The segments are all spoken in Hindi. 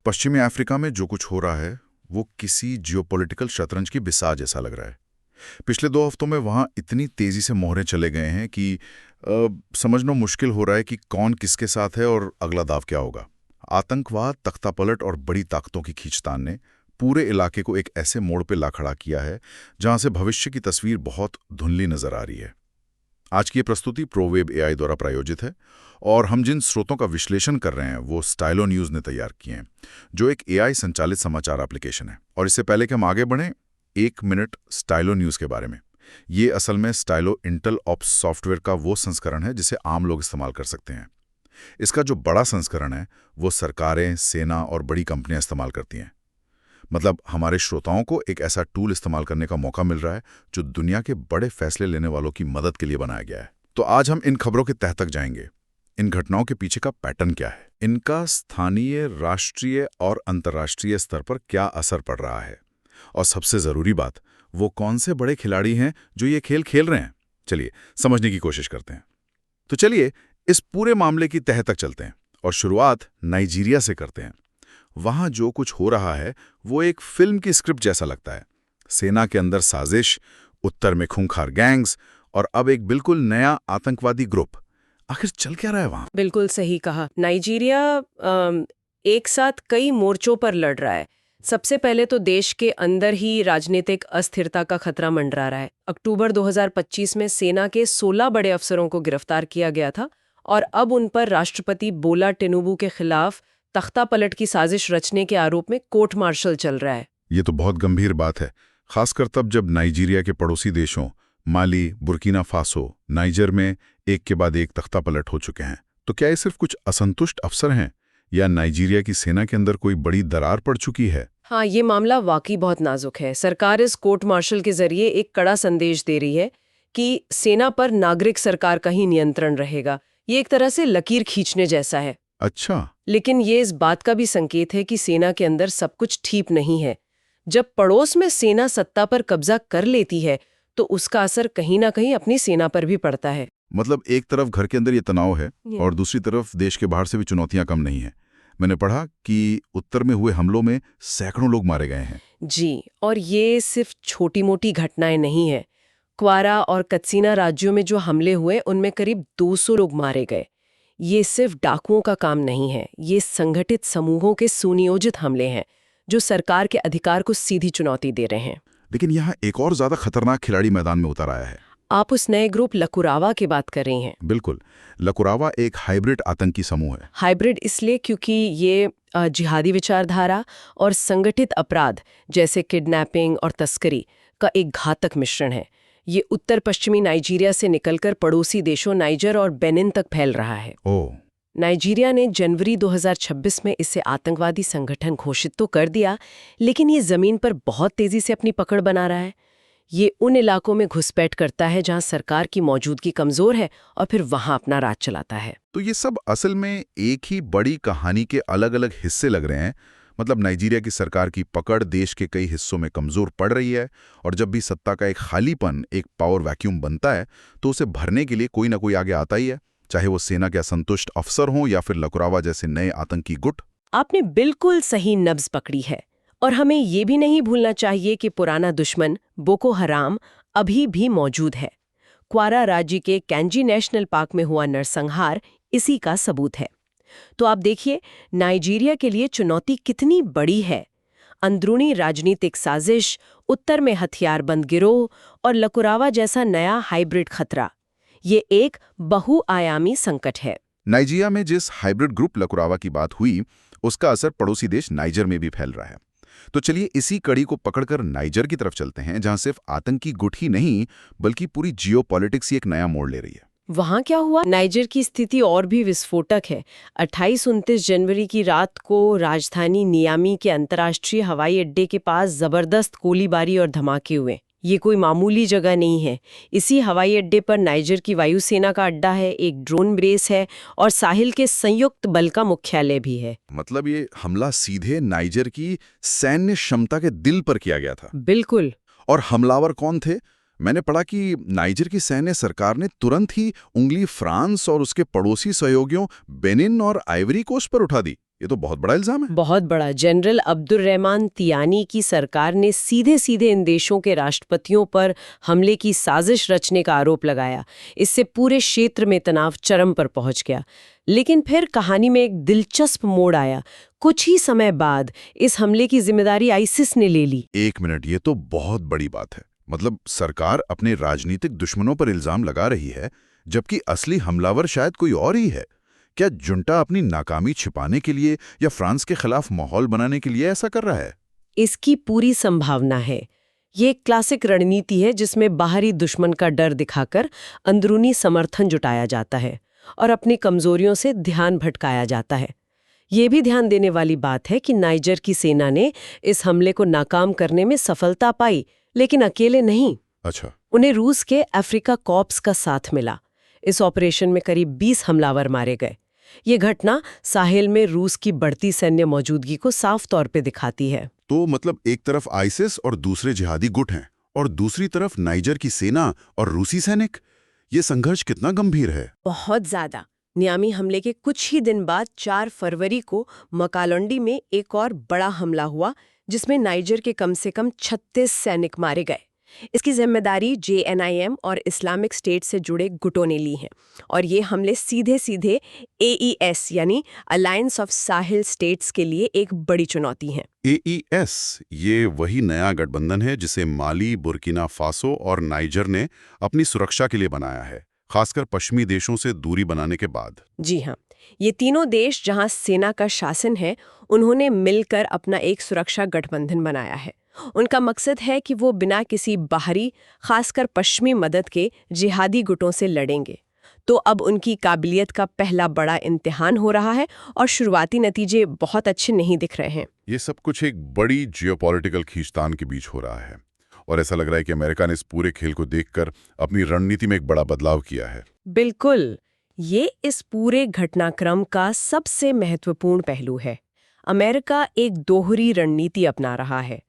पश्चिमी अफ्रीका में जो कुछ हो रहा है वो किसी जियोपॉलिटिकल शतरंज की बिसात जैसा लग रहा है। पिछले 2 हफ्तों में वहाँ इतनी तेजी से मोहरे चले गए हैं कि समझना मुश्किल हो रहा है कि कौन किसके साथ है और अगला दाव क्या होगा। आतंकवाद, तख्तापलट और बड़ी ताकतों की खींचतान ने पूरे इलाके को एक ऐसे मोड़ पे ला खड़ा किया है जहां से भविष्य की तस्वीर बहुत धुंधली नजर आ रही है। आज की ये प्रस्तुति प्रोवेब एआई द्वारा प्रायोजित है और हम जिन स्रोतों का विश्लेषण कर रहे हैं वो स्टाइलो न्यूज़ ने तैयार किए हैं, जो एक एआई संचालित समाचार एप्लीकेशन है। और इससे पहले कि हम आगे बढ़ें, 1 मिनट स्टाइलो न्यूज़ के बारे में। ये असल में स्टाइलो इंटेल ऑप्स सॉफ्टवेयर का वो संस्करण है जिसे आम लोग इस्तेमाल कर सकते हैं। इसका जो बड़ा संस्करण है वो सरकारें, सेना और बड़ी कंपनियां इस्तेमाल करती हैं। मतलब हमारे श्रोताओं को एक ऐसा टूल इस्तेमाल करने का मौका मिल रहा है जो दुनिया के बड़े फैसले लेने वालों की मदद के लिए बनाया गया है। तो आज हम इन खबरों के तह तक जाएंगे। इन घटनाओं के पीछे का पैटर्न क्या है, इनका स्थानीय, राष्ट्रीय और अंतर्राष्ट्रीय स्तर पर क्या असर पड़ रहा है, और सबसे जरूरी बात, वो कौन से बड़े खिलाड़ी हैं जो ये खेल खेल रहे हैं। चलिए समझने की कोशिश करते हैं। तो चलिए इस पूरे मामले की तह तक चलते हैं और शुरुआत नाइजीरिया से करते हैं। वहां जो कुछ हो रहा है वो एक फिल्म की स्क्रिप्ट जैसा लगता है। सेना के अंदर साजिश, उत्तर में खूंखार गैंग्स और अब एक बिल्कुल नया आतंकवादी ग्रुप। आखिर चल क्या रहा है वहां? बिल्कुल सही कहा। नाइजीरिया एक साथ कई मोर्चों पर लड़ रहा है। सबसे पहले तो देश के अंदर ही राजनीतिक अस्थिरता का खतरा मंडरा रहा है। अक्टूबर 2025 में सेना के 16 बड़े अफसरों को गिरफ्तार किया गया था और अब उन पर राष्ट्रपति बोला टिनुबू के खिलाफ तख्तापलट की साजिश रचने के आरोप में कोर्ट मार्शल चल रहा है। ये तो बहुत गंभीर बात है, खासकर तब जब नाइजीरिया के पड़ोसी देशों माली, बुर्किना फासो, नाइजर में एक के बाद एक तख्तापलट हो चुके हैं। तो क्या ये सिर्फ कुछ असंतुष्ट अफसर हैं या नाइजीरिया की सेना के अंदर कोई बड़ी दरार पड़ चुकी है? हाँ, ये मामला वाकई बहुत नाजुक है। सरकार इस कोर्ट मार्शल के जरिए एक कड़ा संदेश दे रही है कि सेना पर नागरिक सरकार का ही नियंत्रण रहेगा। ये एक तरह से लकीर खींचने जैसा है। अच्छा। लेकिन ये इस बात का भी संकेत है कि सेना के अंदर सब कुछ ठीक नहीं है। जब पड़ोस में सेना सत्ता पर कब्जा कर लेती है तो उसका असर कहीं ना कहीं अपनी सेना पर भी पड़ता है। मतलब एक तरफ घर के अंदर ये तनाव है और दूसरी तरफ देश के बाहर से भी चुनौतियां कम नहीं है। मैंने पढ़ा कि उत्तर में हुए हमलों में सैकड़ों लोग मारे गए हैं। जी, और ये सिर्फ छोटी मोटी घटनाएं नहीं है। क्वारा और कत्सीना राज्यों में जो हमले हुए उनमें करीब 200 लोग मारे गए। ये सिर्फ डाकुओं का काम नहीं है, ये संगठित समूहों के सुनियोजित हमले हैं जो सरकार के अधिकार को सीधी चुनौती दे रहे हैं। लेकिन यहाँ एक और ज्यादा खतरनाक खिलाड़ी मैदान में उतर आया है। आप उस नए ग्रुप लकुरावा की बात कर रही हैं? बिल्कुल। लकुरावा एक हाइब्रिड आतंकी समूह है। हाइब्रिड इसलिए क्योंकि ये जिहादी विचारधारा और संगठित अपराध जैसे किडनैपिंग और तस्करी का एक घातक मिश्रण है। ये उत्तर पश्चिमी नाइजीरिया से निकलकर पड़ोसी देशों नाइजर और बेनिन तक फैल रहा है। ओह। नाइजीरिया ने जनवरी 2026 में इसे आतंकवादी संगठन घोषित तो कर दिया, लेकिन ये जमीन पर बहुत तेजी से अपनी पकड़ बना रहा है। ये उन इलाकों में घुसपैठ करता है जहां सरकार की मौजूदगी कमजोर है और फिर वहां अपना राज चलाता है। तो ये सब असल में एक ही बड़ी कहानी के अलग अलग हिस्से लग रहे हैं। मतलब नाइजीरिया की सरकार की पकड़ देश के कई हिस्सों में कमजोर पड़ रही है और जब भी सत्ता का एक खालीपन, एक पावर वैक्यूम बनता है तो उसे भरने के लिए कोई ना कोई आगे आता ही है, चाहे वो सेना के असंतुष्ट अफसर हों या फिर लकुरावा जैसे नए आतंकी गुट। आपने बिल्कुल सही नब्ज पकड़ी है। और हमें ये भी नहीं भूलना चाहिए कि पुराना दुश्मन बोको हराम अभी भी मौजूद है। क्वारा राज्य के कैंजी नेशनल पार्क में हुआ नरसंहार इसी का सबूत है। तो आप देखिए नाइजीरिया के लिए चुनौती कितनी बड़ी है। अंदरूनी राजनीतिक साजिश, उत्तर में हथियारबंद गिरोह और लकुरावा जैसा नया हाइब्रिड खतरा। ये एक बहुआयामी संकट है। नाइजीरिया में जिस हाइब्रिड ग्रुप लकुरावा की बात हुई उसका असर पड़ोसी देश नाइजर में भी फैल रहा है। तो चलिए इसी कड़ी को पकड़कर नाइजर की तरफ चलते हैं, जहां सिर्फ आतंकी गुट ही नहीं बल्कि पूरी जियोपॉलिटिक्स ही एक नया मोड़ ले रही है। वहां क्या हुआ? नाइजर की स्थिति और भी विस्फोटक है। 28-29 जनवरी की रात को राजधानी नियामी के अंतर्राष्ट्रीय हवाई अड्डे के पास जबरदस्त गोलीबारी और धमाके हुए। ये कोई मामूली जगह नहीं है। इसी हवाई अड्डे पर नाइजर की वायुसेना का अड्डा है, एक ड्रोन बेस है और साहिल के संयुक्त बल का मुख्यालय भी है। मतलब ये हमला सीधे नाइजर की सैन्य क्षमता के दिल पर किया गया था। बिल्कुल। और हमलावर कौन थे? मैंने पढ़ा कि नाइजर की सैन्य सरकार ने तुरंत ही उंगली फ्रांस और उसके पड़ोसी सहयोगियों बेनिन और आइवरी कोस्ट पर उठा दी। ये तो बहुत बड़ा इल्जाम है। बहुत बड़ा। जनरल अब्दुर्रहमान तियानी की सरकार ने सीधे सीधे इन देशों के राष्ट्रपतियों पर हमले की साजिश रचने का आरोप लगाया। इससे पूरे क्षेत्र में तनाव चरम पर पहुंच गया। लेकिन फिर कहानी में एक दिलचस्प मोड़ आया। कुछ ही समय बाद इस हमले की जिम्मेदारी आईसिस ने ले ली। एक मिनट, ये तो बहुत बड़ी बात है। मतलब सरकार अपने राजनीतिक दुश्मनों पर इल्जाम लगा रही है, जबकि असली हमलावर शायद कोई और ही है। क्या जुंटा अपनी नाकामी छिपाने के लिए या फ्रांस के खिलाफ माहौल बनाने के लिए ऐसा कर रहा है? इसकी पूरी संभावना है। ये एक क्लासिक रणनीति है जिसमें बाहरी दुश्मन का डर दिखाकर अंदरूनी समर्थन जुटाया जाता है और अपनी कमजोरियों से ध्यान भटकाया जाता है। ये भी ध्यान देने वाली बात है कि नाइजर की सेना ने इस हमले को नाकाम करने में सफलता पाई, लेकिन अकेले नहीं। अच्छा। उन्हें रूस के अफ्रीका कॉर्प्स का साथ मिला। इस ऑपरेशन में करीब 20 हमलावर मारे गए। ये घटना साहेल में रूस की बढ़ती सैन्य मौजूदगी को साफ तौर पे दिखाती है। तो मतलब एक तरफ आईसिस और दूसरे जिहादी गुट हैं, और दूसरी तरफ नाइजर की सेना और रूसी सैनिक। ये संघर्ष कितना गंभीर है? बहुत ज्यादा। नियामी हमले के कुछ ही दिन बाद 4 फरवरी को मकालोंडी में एक और बड़ा हमला हुआ, जिसमें नाइजर के कम से कम 36 सैनिक मारे गए। इसकी जिम्मेदारी JNIM और इस्लामिक स्टेट से जुड़े गुटों ने ली है, और ये हमले सीधे सीधे AES यानी अलायंस ऑफ साहिल स्टेट्स के लिए एक बड़ी चुनौती हैं। AES ये वही नया गठबंधन है जिसे माली, बुर्किना फासो और नाइजर ने अपनी सुरक्षा के लिए बनाया है, खासकर पश्चिमी देशों से दूरी बनाने के बाद। जी हाँ, ये तीनों देश जहां सेना का शासन है, उन्होंने मिलकर अपना एक सुरक्षा गठबंधन बनाया है। उनका मकसद है कि वो बिना किसी बाहरी, खासकर पश्चिमी मदद के जिहादी गुटों से लड़ेंगे। तो अब उनकी काबिलियत का पहला बड़ा इम्तिहान हो रहा है, और शुरुआती नतीजे बहुत अच्छे नहीं दिख रहे हैं। ये सब कुछ एक बड़ी जियोपॉलिटिकल खींचतान के बीच हो रहा है, और ऐसा लग रहा है कि अमेरिका ने इस पूरे खेल को देखकर अपनी रणनीति में एक बड़ा बदलाव किया है। बिल्कुल, ये इस पूरे घटनाक्रम का सबसे महत्वपूर्ण पहलू है। अमेरिका एक दोहरी रणनीति अपना रहा है।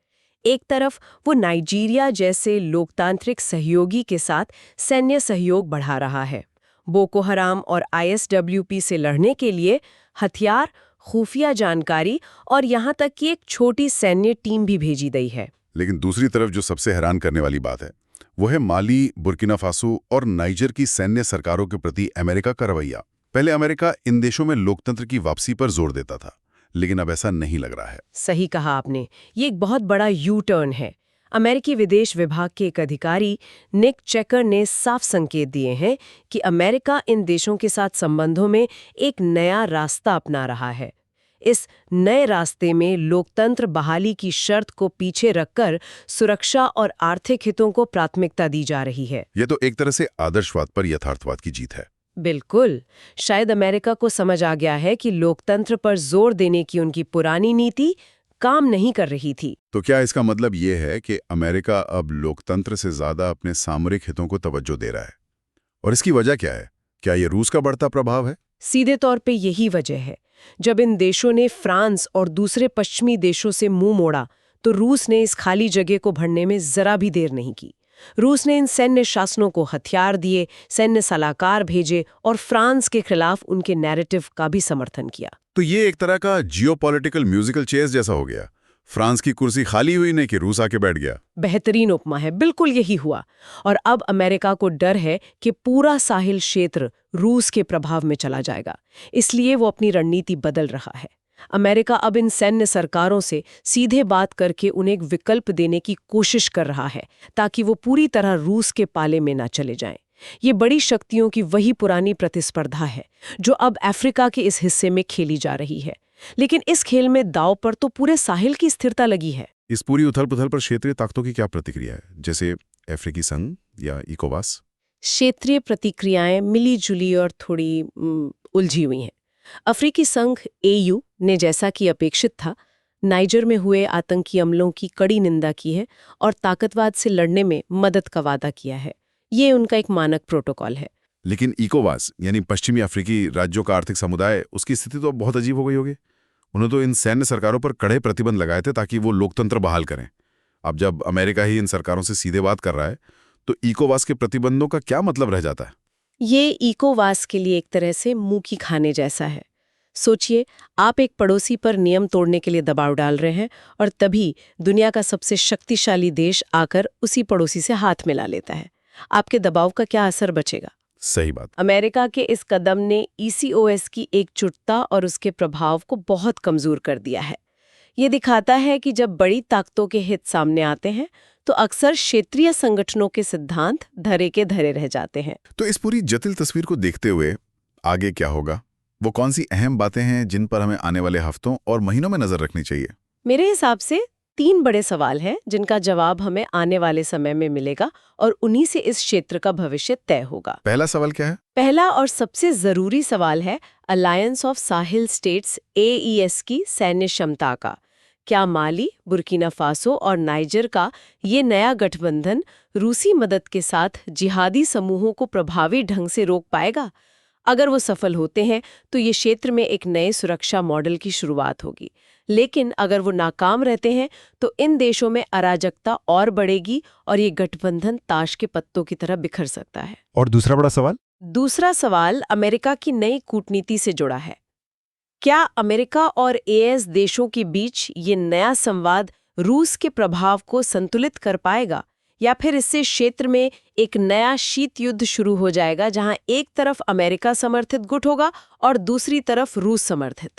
एक तरफ वो नाइजीरिया जैसे लोकतांत्रिक सहयोगी के साथ सैन्य सहयोग बढ़ा रहा है। बोको हराम और ISWP से लड़ने के लिए हथियार, खुफिया जानकारी और यहाँ तक कि एक छोटी सैन्य टीम भी भेजी गई है। लेकिन दूसरी तरफ जो सबसे हैरान करने वाली बात है, वो है माली, बुर्किना फासो और नाइजर की सैन्य सरकारों के प्रति अमेरिका का रवैया। पहले अमेरिका इन देशों में लोकतंत्र की वापसी पर जोर देता था, लेकिन अब ऐसा नहीं लग रहा है। सही कहा आपने, ये एक बहुत बड़ा यू टर्न है। अमेरिकी विदेश विभाग के एक अधिकारी निक चेकर ने साफ संकेत दिए हैं कि अमेरिका इन देशों के साथ संबंधों में एक नया रास्ता अपना रहा है। इस नए रास्ते में लोकतंत्र बहाली की शर्त को पीछे रखकर सुरक्षा और आर्थिक हितों को प्राथमिकता दी जा रही है। यह तो एक तरह से आदर्शवाद पर यथार्थवाद की जीत है। बिल्कुल। शायद अमेरिका को समझ आ गया है कि लोकतंत्र पर जोर देने की उनकी पुरानी नीति काम नहीं कर रही थी। तो क्या इसका मतलब ये है कि अमेरिका अब लोकतंत्र से ज्यादा अपने सामरिक हितों को तवज्जो दे रहा है? और इसकी वजह क्या है? क्या ये रूस का बढ़ता प्रभाव है? सीधे तौर पे यही वजह है। जब इन देशों ने फ्रांस और दूसरे पश्चिमी देशों से मुंह मोड़ा, तो रूस ने इस खाली जगह को भरने में जरा भी देर नहीं की। रूस ने इन सैन्य शासनों को हथियार दिए, सैन्य सलाहकार भेजे और फ्रांस के खिलाफ उनके नैरेटिव का भी समर्थन किया। तो ये एक तरह का जियोपॉलिटिकल म्यूजिकल चेयर्स जैसा हो गया। फ्रांस की कुर्सी खाली हुई नहीं कि रूस आके बैठ गया। बेहतरीन उपमा है, बिल्कुल यही हुआ। और अब अमेरिका को डर है कि पूरा साहिल क्षेत्र रूस के प्रभाव में चला जाएगा, इसलिए वो अपनी रणनीति बदल रहा है। अमेरिका अब इन सैन्य सरकारों से सीधे बात करके उन्हें एक विकल्प देने की कोशिश कर रहा है, ताकि वो पूरी तरह रूस के पाले में ना चले जाएं। ये बड़ी शक्तियों की वही पुरानी प्रतिस्पर्धा है जो अब अफ्रीका के इस हिस्से में खेली जा रही है। लेकिन इस खेल में दांव पर तो पूरे साहिल की स्थिरता लगी है। इस पूरी उथल-पुथल पर क्षेत्रीय ताकतों की क्या प्रतिक्रिया है, जैसे अफ्रीकी संघ या इकोवास? क्षेत्रीय प्रतिक्रियाएं मिली-जुली और थोड़ी उलझी हुई हैं। अफ्रीकी संघ AU ने, जैसा कि अपेक्षित था, नाइजर में हुए आतंकी हमलों की कड़ी निंदा की है और ताकतवाद से लड़ने में मदद का वादा किया है। ये उनका एक मानक प्रोटोकॉल है। लेकिन इकोवास यानी पश्चिमी अफ्रीकी राज्यों का आर्थिक समुदाय, उसकी स्थिति तो बहुत अजीब हो गई होगी। उन्होंने तो इन सैन्य सरकारों पर कड़े प्रतिबंध लगाए थे ताकि वो लोकतंत्र बहाल करें। अब जब अमेरिका ही इन सरकारों से सीधे बात कर रहा है, तो इकोवास के प्रतिबंधों का क्या मतलब रह जाता है? ये इकोवास के लिए एक तरह से मुंह की खाने जैसा है। सोचिए, आप एक पड़ोसी पर नियम तोड़ने के लिए दबाव डाल रहे हैं और तभी दुनिया का सबसे शक्तिशाली देश आकर उसी पड़ोसी से हाथ मिला लेता है। आपके दबाव का क्या असर बचेगा? सही बात। अमेरिका के इस कदम ने ईसीओएस की एकजुटता और उसके प्रभाव को बहुत कमजोर कर दिया है। ये दिखाता है कि जब बड़ी ताकतों के हित सामने आते हैं तो अक्सर क्षेत्रीय संगठनों के सिद्धांत धरे के धरे रह जाते हैं। तो इस पूरी जटिल तस्वीर को देखते हुए आगे क्या होगा? वो कौन सी अहम बातें हैं जिन पर हमें आने वाले हफ्तों और महीनों में नजर रखनी चाहिए? मेरे हिसाब से 3 बड़े सवाल हैं जिनका जवाब हमें आने वाले समय में मिलेगा और उन्हीं से इस क्षेत्र का भविष्य तय होगा। पहला सवाल क्या है? पहला और सबसे जरूरी सवाल है alliance of Sahil states AES की सैन्य क्षमता का। क्या माली, बुर्किना फासो और नाइजर का ये नया गठबंधन रूसी मदद के साथ जिहादी समूहों को प्रभावी ढंग से रोक पाएगा? अगर वो सफल होते हैं तो ये क्षेत्र में एक नए सुरक्षा मॉडल की शुरुआत होगी। लेकिन अगर वो नाकाम रहते हैं तो इन देशों में अराजकता और बढ़ेगी और ये गठबंधन ताश के पत्तों की तरह बिखर सकता है। और दूसरा बड़ा सवाल? दूसरा सवाल अमेरिका की नई कूटनीति से जुड़ा है। क्या अमेरिका और AS देशों के बीच ये नया संवाद रूस के प्रभाव को संतुलित कर पाएगा या फिर इससे क्षेत्र में एक नया शीत युद्ध शुरू हो जाएगा जहां एक तरफ अमेरिका समर्थित गुट होगा और दूसरी तरफ रूस समर्थित?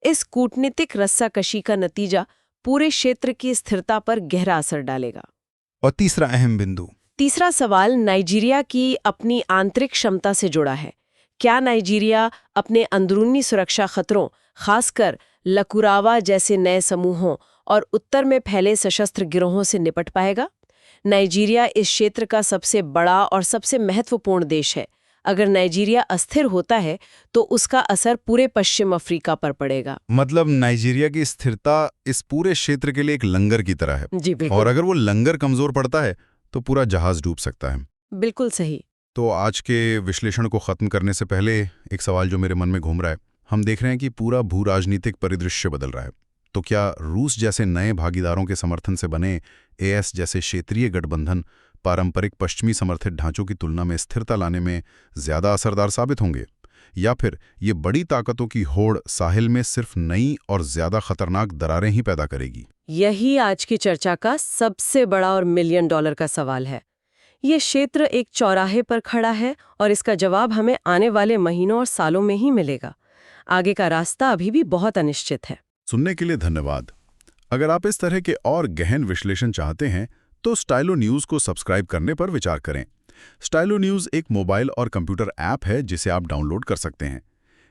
इस कूटनीतिक रस्साकशी का नतीजा पूरे क्षेत्र की स्थिरता पर गहरा असर डालेगा। और तीसरा अहम बिंदु? तीसरा सवाल नाइजीरिया की अपनी आंतरिक क्षमता से जुड़ा है। क्या नाइजीरिया अपने अंदरूनी सुरक्षा खतरों, खासकर लकुरावा जैसे नए समूहों और उत्तर में फैले सशस्त्र गिरोहों से निपट पाएगा? नाइजीरिया इस क्षेत्र का सबसे बड़ा और सबसे महत्वपूर्ण देश है। अगर नाइजीरिया अस्थिर होता है तो उसका असर पूरे पश्चिम अफ्रीका पर पड़ेगा। मतलब नाइजीरिया की स्थिरता इस पूरे क्षेत्र के लिए एक लंगर की तरह है। जी बिल्कुल। और अगर वो लंगर कमजोर पड़ता है तो पूरा जहाज डूब सकता है। बिल्कुल सही। तो आज के विश्लेषण को खत्म करने से पहले एक सवाल जो मेरे मन में घूम रहा है, हम देख रहे हैं कि पूरा भू-राजनीतिक परिदृश्य बदल रहा है। तो क्या रूस जैसे नए भागीदारों के समर्थन से बने AS जैसे क्षेत्रीय गठबंधन पारंपरिक पश्चिमी समर्थित ढांचों की तुलना में स्थिरता लाने में ज्यादा असरदार साबित होंगे? या फिर ये बड़ी ताकतों की होड़ साहिल में सिर्फ नई और ज्यादा खतरनाक दरारें ही पैदा करेगी? यही आज की चर्चा का सबसे बड़ा और $1 मिलियन का सवाल है। ये क्षेत्र एक चौराहे पर खड़ा है और इसका जवाब हमें आने वाले महीनों और सालों में ही मिलेगा। आगे का रास्ता अभी भी बहुत अनिश्चित है। सुनने के लिए धन्यवाद। अगर आप इस तरह के और गहन विश्लेषण चाहते हैं तो स्टाइलो न्यूज़ को सब्सक्राइब करने पर विचार करें। स्टाइलो न्यूज़ एक मोबाइल और कंप्यूटर ऐप है जिसे आप डाउनलोड कर सकते हैं।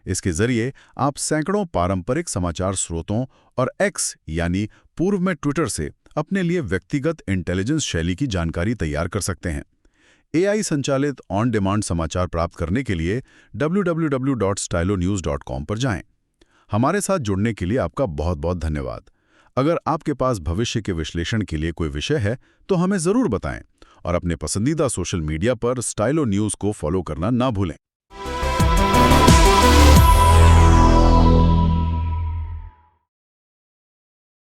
इसके जरिए आप सैकड़ों पारंपरिक समाचार स्रोतों और X यानी पूर्व में ट्विटर से अपने लिए व्यक्तिगत इंटेलिजेंस शैली की जानकारी तैयार कर सकते हैं। AI संचालित ऑन डिमांड समाचार प्राप्त करने के लिए www.stylonews.com पर जाएं। हमारे साथ जुड़ने के लिए आपका बहुत बहुत धन्यवाद। अगर आपके पास भविष्य के विश्लेषण के लिए कोई विषय है तो हमें ज़रूर बताएं और अपने पसंदीदा सोशल मीडिया पर स्टाइलो न्यूज़ को फॉलो करना ना भूलें।